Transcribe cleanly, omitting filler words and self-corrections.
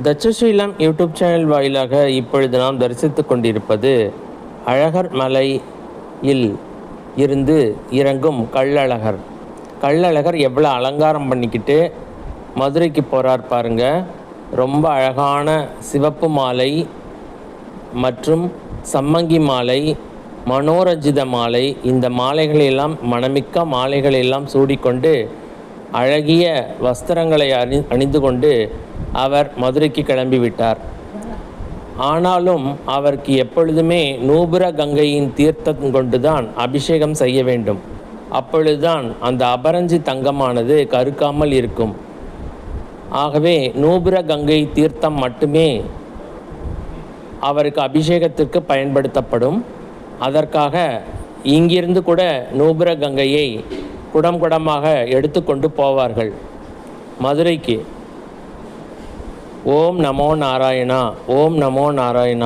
Takshashila YouTube channel வாயிலாக இப்பொழுது நாம் தரிசித்து கொண்டிருப்பது அழகர் மலையில் இருந்து இறங்கும் கள்ளழகர். கள்ளழகர் எவ்வளோ அலங்காரம் பண்ணிக்கிட்டு மதுரைக்கு போகிறார் பாருங்க. ரொம்ப அழகான சிவப்பு மாலை மற்றும் சம்மங்கி மாலை, மனோரஞ்சித மாலை, இந்த மாலைகளெல்லாம் மணமிக்க மாலைகளெல்லாம் சூடிக்கொண்டு அழகிய வஸ்திரங்களை அணிந்து கொண்டு அவர் மதுரைக்கு கிளம்பிவிட்டார். ஆனாலும் அவருக்கு எப்பொழுதுமே நூபுர கங்கையின் தீர்த்தம் கொண்டுதான் அபிஷேகம் செய்ய வேண்டும். அப்பொழுதுதான் அந்த அபரஞ்சி தங்கமானது கருக்காமல் இருக்கும். ஆகவே நூபுர கங்கை தீர்த்தம் மட்டுமே அவருக்கு அபிஷேகத்திற்கு பயன்படுத்தப்படும். அதற்காக இங்கிருந்து கூட நூபுர கங்கையை குடம் குடமாக எடுத்துக்கொண்டு போவார்கள் மதுரைக்கு. ஓம் நமோ நாராயணா, ஓம் நமோ நாராயணா.